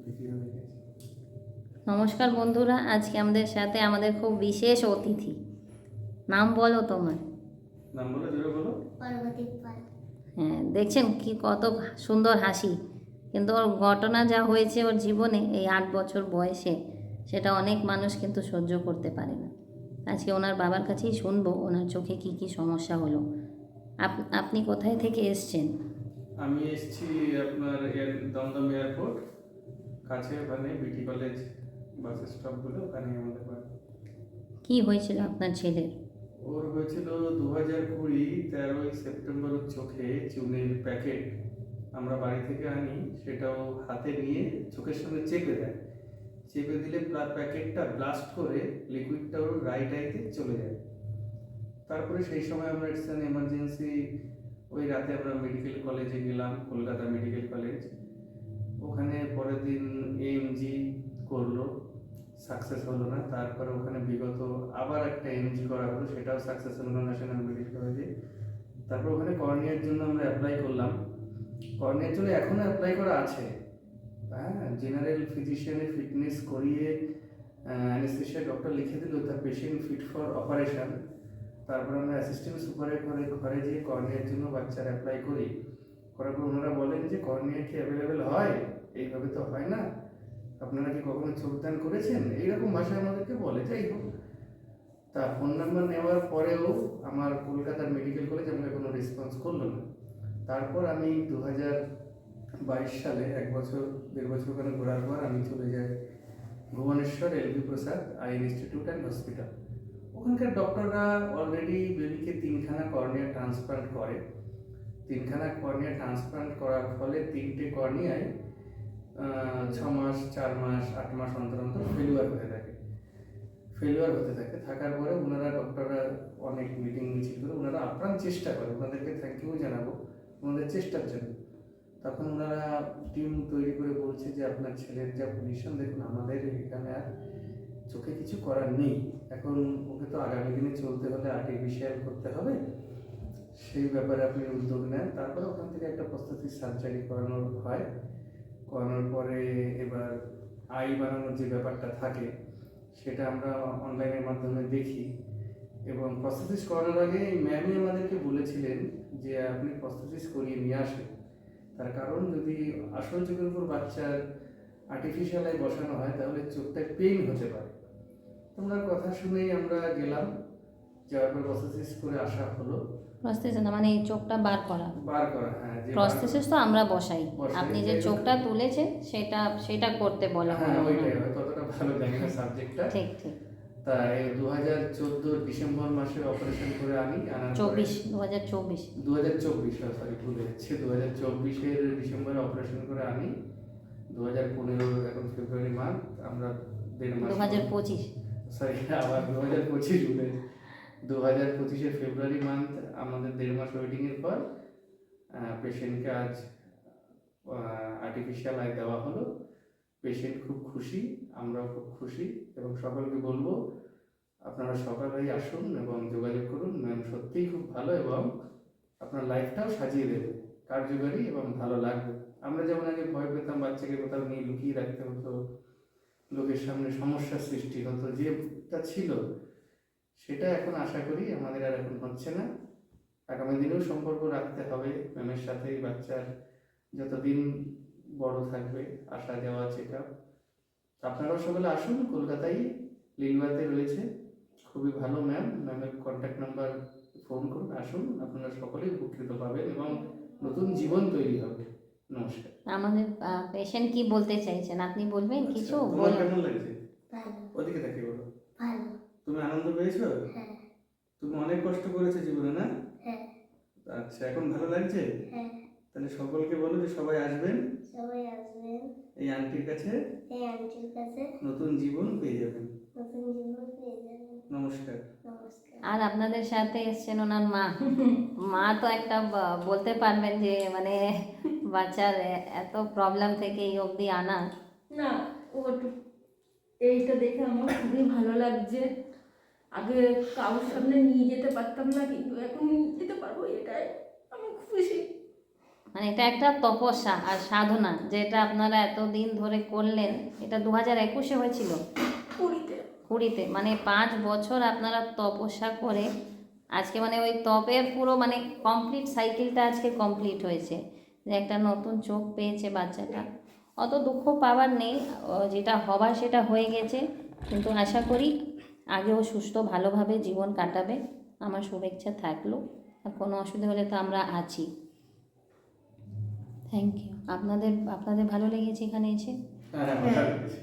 ভীতি হয়ে গেছে। নমস্কার বন্ধুরা, আজকে আমাদের সাথে আমাদের খুব বিশেষ অতিথি। নাম বলো তোমার। নাম বলো, জোরে বলো। পার্বতী পাল। হ্যাঁ, দেখছেন কি কত সুন্দর হাসি। কিন্তু ওর ঘটনা যা হয়েছে ওর জীবনে এই 8 বছর বয়সে, সেটা অনেক মানুষ কিন্তু সহ্য করতে পারে না। আজকে ওনার বাবার কাছেই শুনবো ওনার চোখে কি কি সমস্যা হলো। আপনি কোথায় থেকে এসছেন? আমি এসেছি আপনার দমদম এয়ারপোর্ট কাছে, ওখানে বিটি কলেজ বাস স্টপগুলো, ওখানে আমাদের বাড়ি। কি হয়েছিল আপনার ছেলের? ওর হয়েছিল 2020 13ই সেপ্টেম্বর। ওর চোখে চুনের প্যাকেট আমরা বাড়ি থেকে আনি, সেটাও হাতে নিয়ে চোখের সঙ্গে চেপে দেয়। চেপে দিলে প্যাকেটটা ব্লাস্ট করে লিকুইডটা ওর রাইট আইতে চলে যায়। তারপরে সেই সময় আমরা ইটস অ্যান এমার্জেন্সি, ওই রাতে আমরা মেডিকেল কলেজে গেলাম, কলকাতা মেডিকেল কলেজ। ওখানে পরের দিন এএমজি করলো, সাকসেস হলো না। তারপরে ওখানে বিগত আবার একটা এমজি করা হলো, সেটাও সাকসেস হলো না ন্যাশনাল মেডিকেল কলেজে। তারপর ওখানে কর্নিয়ার জন্য আমরা অ্যাপ্লাই করলাম। কর্নিয়ার জন্য এখনও অ্যাপ্লাই করা আছে। হ্যাঁ, জেনারেল ফিজিশিয়ানের ফিটনেস করিয়ে অ্যানেস্থেশিয়া ডক্টর লিখে দিল তার পেশেন্ট ফিট ফর অপারেশন। তারপর আমরা অ্যাসিস্ট্যান্ট সুপারের ঘরে যেয়ে কর্নিয়ার জন্য বাচ্চার অ্যাপ্লাই করি। করার পর ওনারা বলেন যে কর্নিয়া কি অ্যাভেলেবেল হয়? এইভাবে তো হয় না, আপনারা কি কখনো চোখদান করেছেন? এইরকম ভাষায় আমাদেরকে বলে। যাই হোক, তা ফোন নাম্বার নেওয়ার পরেও আমার কলকাতার মেডিকেল কলেজ আমাকে কোনো রেসপন্স করলো না। তারপর আমি 2022 সালে 1-1.5 বছর ওখানে ঘোরার পর আমি চলে যাই Bhubaneswar LB Prasad eye institute and hospital. ওখানকার ডক্টররা অলরেডি বেবিকে 3খানা কর্নিয়া ট্রান্সপ্লান্ট করে। 3খানা কর্নিয়া ট্রান্সপ্লান্ট করার ফলে 3টে কর্নিয়ায় 6 মাস, 4 মাস, 8 মাস অন্তর অন্তর ফেলিওয়ার হতে থাকে। থাকার পরে ওনারা ডক্টররা অনেক মিটিং মিছিল করে ওনারা আপ্রাণ চেষ্টা করে, ওনাদেরকে থ্যাংক ইউ জানাবো ওনাদের চেষ্টার জন্য। তখন ওনারা টিম তৈরি করে বলছে যে আপনার ছেলের যা পজিশন দেখুন, আমাদের এখানে আর চোখে কিছু করার নেই, এখন ওকে তো আগামী দিনে চলতে হলে আর্টিফিশিয়াল করতে হবে, সেই ব্যাপারে আপনি উদ্যোগ নেন। তারপরে ওখান থেকে একটা প্রস্থেটিক সার্জারি করানোর হয়। করানোর পরে এবার আই বানানোর যে ব্যাপারটা থাকে সেটা আমরা অনলাইনের মাধ্যমে দেখি। এবং প্রস্থেটিস করানোর আগে ম্যামই আমাদেরকে বলেছিলেন যে আপনি প্রস্থেটিস করিয়ে নিয়ে আসেন, তার কারণ যদি আসল চোখের উপর বাচ্চার আর্টিফিশিয়াল আই বসানো হয় তাহলে চোখটা পেইন হতে পারে। ওনার কথা শুনেই আমরা গেলাম, যাওয়ার পর প্রস্থেটিস করে আসা হলো। প্রস্থেসিস মানে এই চোখটা বার করা? হ্যাঁ। প্রস্থেসিস তো আমরা বসাই, বসাই। আপনি যে চোখটা তুলেছেন সেটা করতে বলা হ্যাঁ, হলো। ওইটাই ততটা ভালো জানি না সাবজেক্টটা। ঠিক ঠিক। তাই 2014 ডিসেম্বর মাসে অপারেশন করে আনার 2024 সরি ভুলে যাচ্ছে, 2024-এর ডিসেম্বরে অপারেশন করে আনি। 2015 এখন ফেব্রুয়ারি মান্থ, আমরা 1.5 মাস 2025 সরি আবার 2025 ভুলে 2025-এর ফেব্রুয়ারি মান্থ আমাদের 1.5 মাস ওয়েটিংয়ের পর পেশেন্টকে আজ আর্টিফিশিয়াল আই দেওয়া হলো। পেশেন্ট খুব খুশি, আমরাও খুব খুশি, এবং সকলকে বলবো আপনারা সকালেই আসুন এবং যোগাযোগ করুন। ম্যাম সত্যিই খুব ভালো এবং আপনার লাইফটাও সাজিয়ে দেবে, কার্যকারী এবং ভালো লাগবে। আমরা যেমন আগে ভয় পেতাম, বাচ্চাকে কোথাও নিয়ে লুকিয়ে রাখতে হতো, লোকের সামনে সমস্যার সৃষ্টি হতো, যেটা ছিল সেটা এখন আশা করি আমাদের আর এখন হচ্ছে না। আগামী দিনেও সম্পর্ক রাখতে হবে ম্যামের সাথে। বাচ্চার যতদিন বড় থাকবে আসা যাওয়া চেক আপ। আপনারাও সকলে আসুন, কলকাতায় লিলুয়াতে রয়েছে, খুবই ভালো ম্যামের কন্ট্যাক্ট নাম্বার ফোন করুন, আসুন, আপনারা সকলেই উপকৃত পাবেন এবং নতুন জীবন তৈরি হবে। নমস্কার। আমাদের পেশেন্ট কি বলতে চাইছেন আপনি বলবেন কিছু? তোমার কেমন লাগছে? ভালো। ওদিকে তাকিয়ে বলো। ভালো। তুমি আনন্দ পেয়েছো? হ্যাঁ। তুমি অনেক কষ্ট করেছো জীবনে, না? হ্যাঁ। আচ্ছা, এখন ভালো লাগছে? হ্যাঁ। তাহলে সকলকে বলো যে সবাই আসবেন, সবাই আসবেন এই আন্টির কাছে, এই আন্টির কাছে, নতুন জীবন পেয়ে যাবেন। নতুন জীবন পেয়ে যাবেন। নমস্কার। নমস্কার। আর আপনাদের সাথে এসছেন ওনার মা। মা তো একটা বলতে পারবেন যে মানে বাচ্চার এত প্রবলেম থেকে এই অবধি আনা। না, এইটা দেখে আমার খুবই ভালো লাগছে। আগে কারোর সামনে নিয়ে যেতে পারতাম না, কিন্তু এখন নিয়ে যেতে পারবো, এটাই আমি খুশি। মানে এটা একটা তপস্যা আর সাধনা, যেটা আপনারা এতদিন ধরে করলেন। এটা 2021-এ হয়েছিল, 20 মানে 5 বছর আপনারা তপস্যা করে আজকে মানে ওই তপের পুরো মানে কমপ্লিট সাইকেলটা আজকে কমপ্লিট হয়েছে, যে একটা নতুন চোখ পেয়েছে বাচ্চাটা। অত দুঃখ পাওয়ার নেই, যেটা হবার সেটা হয়ে গেছে, কিন্তু আশা করি আগেও সুস্থ ভালোভাবে জীবন কাটাবে। আমার শুভেচ্ছা থাকলো, আর কোনো অসুবিধা হলে তো আমরা আছি। Thank you. আপনাদের ভালো লেগেছে এখানে এসে? হ্যাঁ, ভালো লেগেছে।